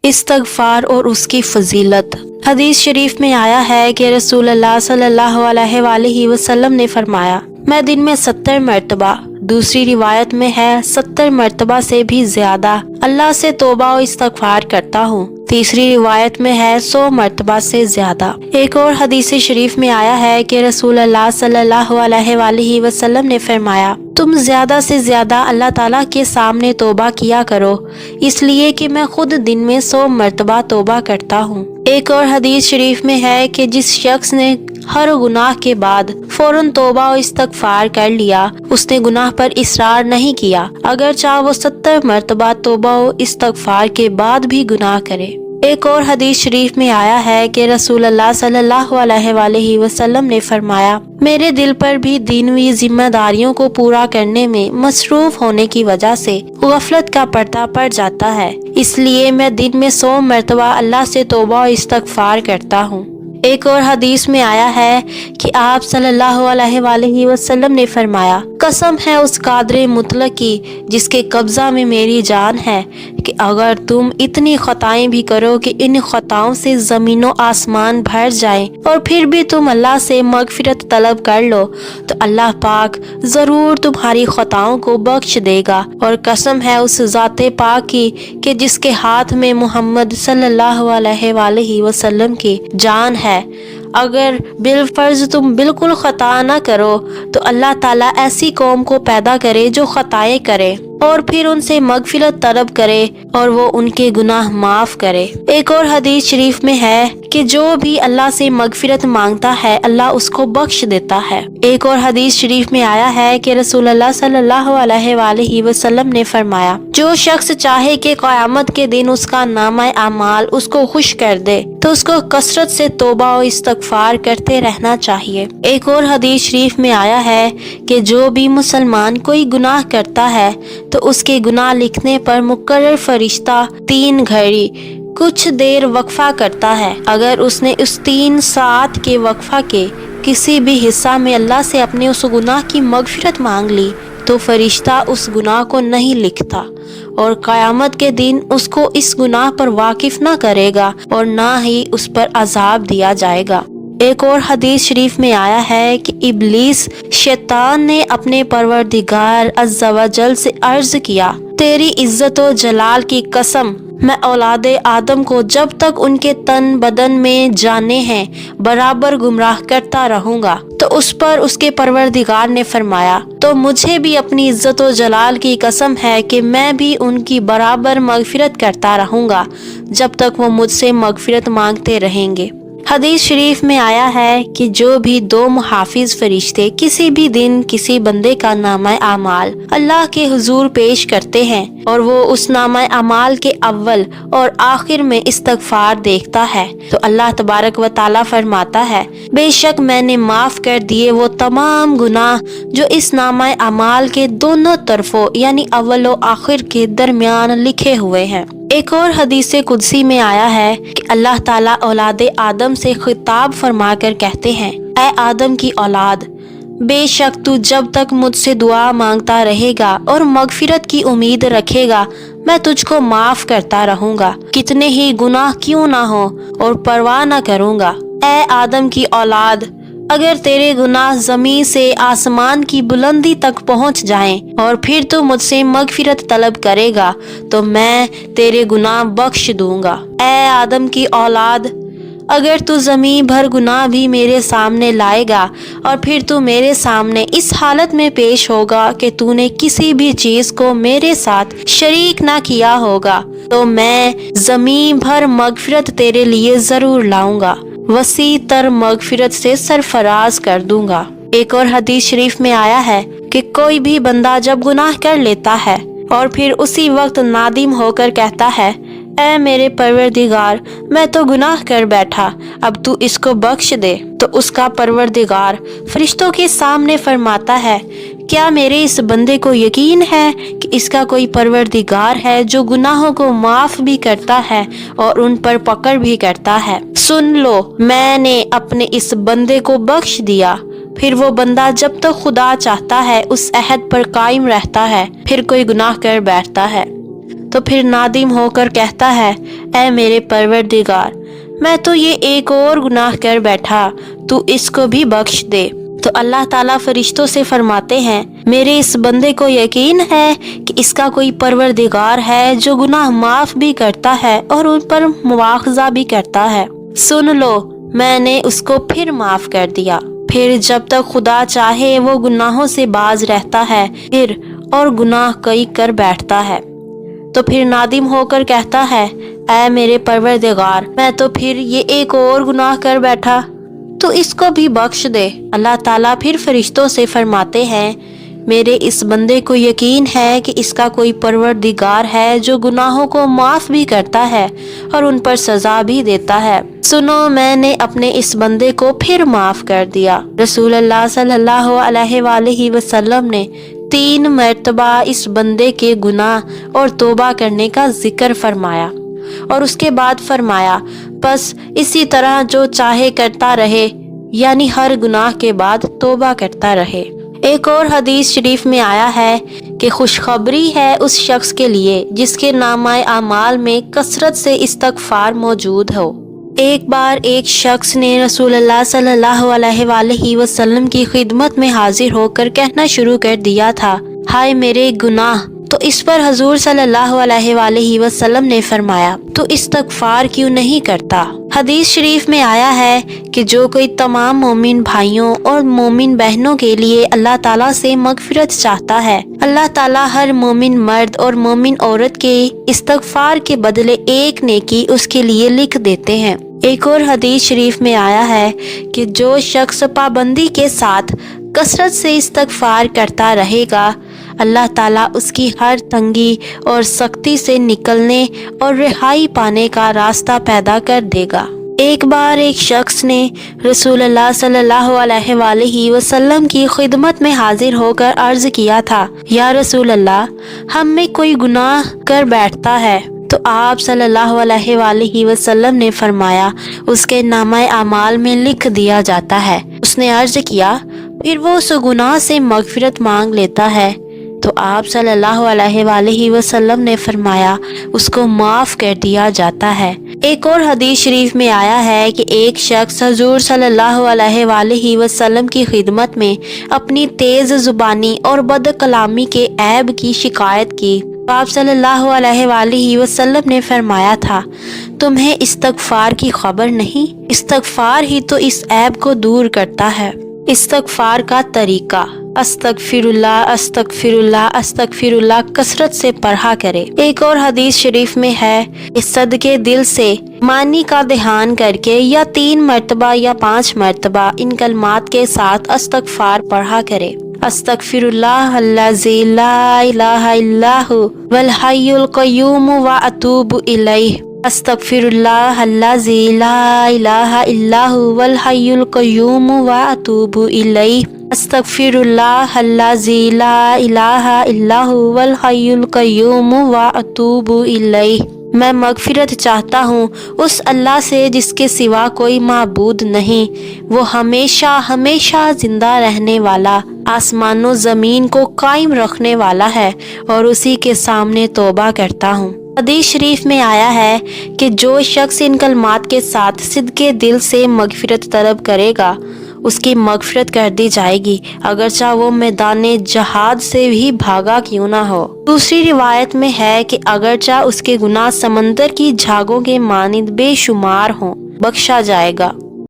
استغفار اور اس کی فضیلت۔ حدیث شریف میں آیا ہے کہ رسول اللہ صلی اللہ علیہ وآلہ وسلم نے فرمایا، میں دن میں 70 مرتبہ، دوسری روایت میں ہے 70 مرتبہ سے بھی زیادہ اللہ سے توبہ و استغفار کرتا ہوں، تیسری روایت میں ہے 100 مرتبہ سے زیادہ۔ ایک اور حدیث شریف میں آیا ہے کہ رسول اللہ صلی اللہ علیہ وآلہ وسلم نے فرمایا، تم زیادہ سے زیادہ اللہ تعالیٰ کے سامنے توبہ کیا کرو، اس لیے کہ میں خود دن میں 100 مرتبہ توبہ کرتا ہوں۔ ایک اور حدیث شریف میں ہے کہ جس شخص نے ہر گناہ کے بعد فوراً توبہ و استغفار کر لیا، اس نے گناہ پر اصرار نہیں کیا، اگرچہ وہ 70 مرتبہ توبہ و استغفار کے بعد بھی گناہ کرے۔ ایک اور حدیث شریف میں آیا ہے کہ رسول اللہ صلی اللہ علیہ وآلہ وسلم نے فرمایا، میرے دل پر بھی دینوی ذمہ داریوں کو پورا کرنے میں مصروف ہونے کی وجہ سے غفلت کا پردہ پڑ جاتا ہے، اس لیے میں دن میں 100 مرتبہ اللہ سے توبہ و استغفار کرتا ہوں۔ ایک اور حدیث میں آیا ہے کہ آپ صلی اللہ علیہ وآلہ وسلم نے فرمایا، قسم ہے اس قادر مطلق کی جس کے قبضہ میں میری جان ہے، کہ اگر تم اتنی خطائیں بھی کرو کہ ان خطاؤں سے زمین و آسمان بھر جائیں اور پھر بھی تم اللہ سے مغفرت طلب کر لو تو اللہ پاک ضرور تمہاری خطاؤں کو بخش دے گا، اور قسم ہے اس ذات پاک کی کہ جس کے ہاتھ میں محمد صلی اللہ علیہ وآلہ وسلم کی جان ہے، اگر بالفرض تم بالکل خطا نہ کرو تو اللہ تعالیٰ ایسی قوم کو پیدا کرے جو خطائیں کرے اور پھر ان سے مغفرت طلب کرے اور وہ ان کے گناہ معاف کرے۔ ایک اور حدیث شریف میں ہے کہ جو بھی اللہ سے مغفرت مانگتا ہے اللہ اس کو بخش دیتا ہے۔ ایک اور حدیث شریف میں آیا ہے کہ رسول اللہ صلی اللہ علیہ وآلہ وسلم نے فرمایا، جو شخص چاہے کہ قیامت کے دن اس کا نامہ اعمال اس کو خوش کر دے تو اس کو کثرت سے توبہ و استغفار کرتے رہنا چاہیے۔ ایک اور حدیث شریف میں آیا ہے کہ جو بھی مسلمان کوئی گناہ کرتا ہے تو اس کے گناہ لکھنے پر مقرر فرشتہ 3 گھڑی کچھ دیر وقفہ کرتا ہے، اگر اس نے اس 3 ساعت کے وقفہ کے کسی بھی حصہ میں اللہ سے اپنے اس گناہ کی مغفرت مانگ لی تو فرشتہ اس گناہ کو نہیں لکھتا اور قیامت کے دن اس کو اس گناہ پر واقف نہ کرے گا اور نہ ہی اس پر عذاب دیا جائے گا۔ ایک اور حدیث شریف میں آیا ہے کہ ابلیس شیطان نے اپنے پروردگار عز و جل سے عرض کیا، تیری عزت و جلال کی قسم، میں اولاد آدم کو جب تک ان کے تن بدن میں جانیں ہیں برابر گمراہ کرتا رہوں گا۔ تو اس پر اس کے پروردگار نے فرمایا، تو مجھے بھی اپنی عزت و جلال کی قسم ہے کہ میں بھی ان کی برابر مغفرت کرتا رہوں گا جب تک وہ مجھ سے مغفرت مانگتے رہیں گے۔ حدیث شریف میں آیا ہے کہ جو بھی 2 محافظ فرشتے کسی بھی دن کسی بندے کا نامہ اعمال اللہ کے حضور پیش کرتے ہیں اور وہ اس نامہ اعمال کے اول اور آخر میں استغفار دیکھتا ہے تو اللہ تبارک و تعالیٰ فرماتا ہے، بے شک میں نے معاف کر دیے وہ تمام گناہ جو اس نامہ اعمال کے دونوں طرفوں یعنی اول و آخر کے درمیان لکھے ہوئے ہیں۔ ایک اور حدیث قدسی میں آیا ہے کہ اللہ تعالیٰ اولاد آدم سے خطاب فرما کر کہتے ہیں، اے آدم کی اولاد، بے شک تو جب تک مجھ سے دعا مانگتا رہے گا اور مغفرت کی امید رکھے گا میں تجھ کو معاف کرتا رہوں گا، کتنے ہی گناہ کیوں نہ ہو اور پرواہ نہ کروں گا۔ اے آدم کی اولاد، اگر تیرے گناہ زمین سے آسمان کی بلندی تک پہنچ جائیں اور پھر تو مجھ سے مغفرت طلب کرے گا تو میں تیرے گناہ بخش دوں گا۔ اے آدم کی اولاد، اگر تو زمین بھر گناہ بھی میرے سامنے لائے گا اور پھر تو میرے سامنے اس حالت میں پیش ہوگا کہ تو نے کسی بھی چیز کو میرے ساتھ شریک نہ کیا ہوگا تو میں زمین بھر مغفرت تیرے لیے ضرور لاؤں گا، وسیع تر مغفرت سے سرفراز کر دوں گا۔ ایک اور حدیث شریف میں آیا ہے کہ کوئی بھی بندہ جب گناہ کر لیتا ہے اور پھر اسی وقت نادم ہو کر کہتا ہے، اے میرے پروردگار، میں تو گناہ کر بیٹھا، اب تو اس کو بخش دے، تو اس کا پروردگار فرشتوں کے سامنے فرماتا ہے، کیا میرے اس بندے کو یقین ہے کہ اس کا کوئی پروردگار ہے جو گناہوں کو معاف بھی کرتا ہے اور ان پر پکڑ بھی کرتا ہے؟ سن لو، میں نے اپنے اس بندے کو بخش دیا۔ پھر وہ بندہ جب تک خدا چاہتا ہے اس عہد پر قائم رہتا ہے، پھر کوئی گناہ کر بیٹھتا ہے۔ تو پھر نادم ہو کر کہتا ہے اے میرے پروردگار میں تو یہ ایک اور گناہ کر بیٹھا، تو اس کو بھی بخش دے۔ تو اللہ تعالیٰ فرشتوں سے فرماتے ہیں میرے اس بندے کو یقین ہے کہ اس کا کوئی پروردگار ہے جو گناہ معاف بھی کرتا ہے اور ان پر مواخذہ بھی کرتا ہے، سن لو میں نے اس کو پھر معاف کر دیا۔ پھر جب تک خدا چاہے وہ گناہوں سے باز رہتا ہے، پھر اور گناہ کئی کر بیٹھتا ہے تو پھر نادم ہو کر کہتا ہے اے میرے پروردگار میں تو پھر یہ ایک اور گناہ کر بیٹھا، تو اس کو بھی بخش دے۔ اللہ تعالیٰ پھر فرشتوں سے فرماتے ہیں میرے اس بندے کو یقین ہے کہ اس کا کوئی پروردگار ہے جو گناہوں کو معاف بھی کرتا ہے اور ان پر سزا بھی دیتا ہے، سنو میں نے اپنے اس بندے کو پھر معاف کر دیا۔ رسول اللہ صلی اللہ علیہ وآلہ وسلم نے 3 مرتبہ اس بندے کے گناہ اور توبہ کرنے کا ذکر فرمایا اور اس کے بعد فرمایا بس اسی طرح جو چاہے کرتا رہے، یعنی ہر گناہ کے بعد توبہ کرتا رہے۔ ایک اور حدیث شریف میں آیا ہے کہ خوشخبری ہے اس شخص کے لیے جس کے نامہ اعمال میں کثرت سے استغفار موجود ہو۔ ایک بار ایک شخص نے رسول اللہ صلی اللہ علیہ وآلہ وسلم کی خدمت میں حاضر ہو کر کہنا شروع کر دیا تھا ہائے میرے گناہ، تو اس پر حضور صلی اللہ علیہ وآلہ وسلم نے فرمایا تو استغفار کیوں نہیں کرتا؟ حدیث شریف میں آیا ہے کہ جو کوئی تمام مومن بھائیوں اور مومن بہنوں کے لیے اللہ تعالیٰ سے مغفرت چاہتا ہے، اللہ تعالیٰ ہر مومن مرد اور مومن عورت کے استغفار کے بدلے ایک نیکی اس کے لیے لکھ دیتے ہیں۔ ایک اور حدیث شریف میں آیا ہے کہ جو شخص پابندی کے ساتھ کثرت سے استغفار کرتا رہے گا، اللہ تعالیٰ اس کی ہر تنگی اور سختی سے نکلنے اور رہائی پانے کا راستہ پیدا کر دے گا۔ ایک بار ایک شخص نے رسول اللہ صلی اللہ علیہ وآلہ وسلم کی خدمت میں حاضر ہو کر عرض کیا تھا یا رسول اللہ ہم میں کوئی گناہ کر بیٹھتا ہے، تو آپ صلی اللہ علیہ وآلہ وسلم نے فرمایا اس کے نامہ اعمال میں لکھ دیا جاتا ہے۔ اس نے عرض کیا پھر وہ اس گناہ سے مغفرت مانگ لیتا ہے، تو آپ صلی اللہ علیہ وآلہ وسلم نے فرمایا اس کو معاف کر دیا جاتا ہے۔ ایک اور حدیث شریف میں آیا ہے کہ ایک شخص حضور صلی اللہ علیہ وآلہ وسلم کی خدمت میں اپنی تیز زبانی اور بد کلامی کے عیب کی شکایت کی، آپ صلی اللہ علیہ وآلہ وسلم نے فرمایا تھا تمہیں استغفار کی خبر نہیں؟ استغفار ہی تو اس عیب کو دور کرتا ہے۔ استغفار کا طریقہ استغفر اللہ استغفر اللہ استغفر اللہ کثرت سے پڑھا کرے۔ ایک اور حدیث شریف میں ہے کہ صدقے دل سے معنی کا دھیان کر کے یا 3 مرتبہ یا 5 مرتبہ ان کلمات کے ساتھ استغفار پڑھا کرے، استغفر اللہ الذی لا الہ الا ھو والحی القیوم واتوب الیہ، استغفر اللہ الذی لا الہ الا ھو والحی القیوم واتوب الیہ، استغفر اللہ الذی لا الہ الا ھو والحی القیوم واتوب الیہ۔ میں مغفرت چاہتا ہوں اس اللہ سے جس کے سوا کوئی معبود نہیں، وہ ہمیشہ ہمیشہ زندہ رہنے والا، آسمان و زمین کو قائم رکھنے والا ہے، اور اسی کے سامنے توبہ کرتا ہوں۔ حدیث شریف میں آیا ہے کہ جو شخص ان کلمات کے ساتھ صدقے دل سے مغفرت طلب کرے گا اس کی مغفرت کر دی جائے گی، اگرچہ وہ میدان جہاد سے بھی بھاگا کیوں نہ ہو۔ دوسری روایت میں ہے کہ اگرچہ اس کے گناہ سمندر کی جھاگوں کے مانند بے شمار ہوں، بخشا جائے گا۔